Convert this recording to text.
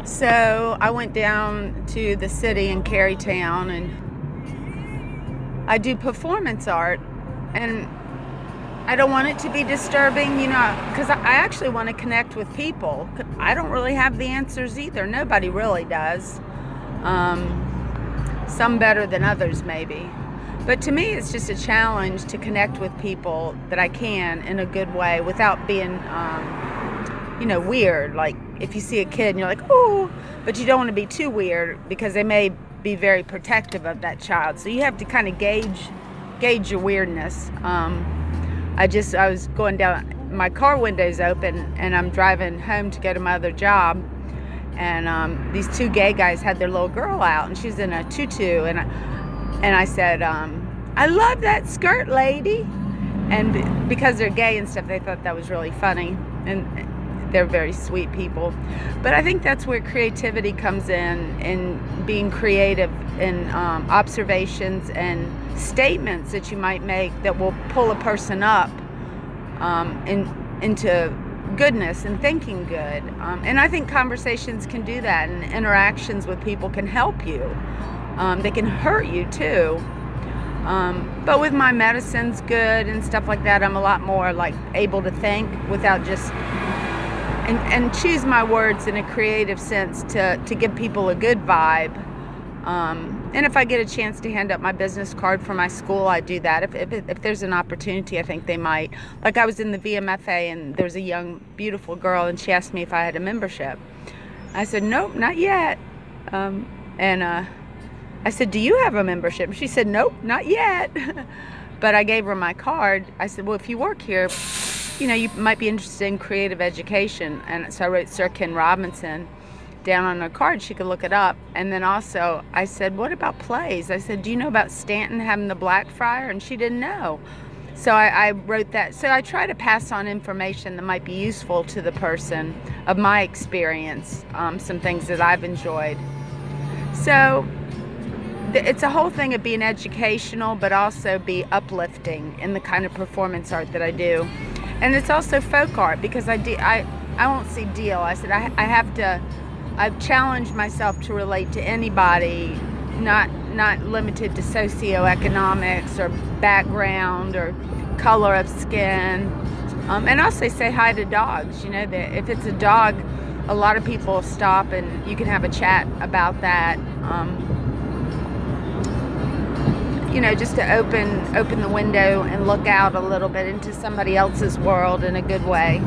So I went down to the city in Carytown, and I do performance art, and I don't want it to be disturbing, because I actually want to connect with people. I don't really have the answers either. Nobody really does. Some better than others, maybe. But to me, it's just a challenge to connect with people that I can in a good way without being, weird. Like if you see a kid and you're like, oh, but you don't want to be too weird because they may be very protective of that child. So you have to kind of gauge your weirdness. I was going down, my car window's open, and I'm driving home to go to my other job. And these two gay guys had their little girl out, and she's in a tutu, and I said, I love that skirt, lady. And because they're gay and stuff, they thought that was really funny, and they're very sweet people. But I think that's where creativity comes in being creative in observations and statements that you might make that will pull a person up into goodness and thinking good. And I think conversations can do that, and interactions with people can help you. They can hurt you too. But with my medicine's good and stuff like that, I'm a lot more like able to think without just and choose my words in a creative sense to give people a good vibe. And if I get a chance to hand up my business card for my school, I do that. If there's an opportunity, I think they might. Like I was in the VMFA, and there was a young, beautiful girl, and she asked me if I had a membership. I said, nope, not yet. I said, do you have a membership? She said, nope, not yet. But I gave her my card. I said, well, if you work here, you might be interested in creative education. And so I wrote Sir Ken Robinson down on her card. She could look it up. And then also I said, what about plays? I said, do you know about Stanton having the Blackfriar? And she didn't know. So I wrote that. So I try to pass on information that might be useful to the person of my experience, some things that I've enjoyed. So it's a whole thing of being educational, but also be uplifting in the kind of performance art that I do. And it's also folk art, because I won't say deal. I said I've challenged myself to relate to anybody, not limited to socioeconomics or background or color of skin. And also say hi to dogs. That if it's a dog, a lot of people stop and you can have a chat about that. Just to open the window and look out a little bit into somebody else's world in a good way.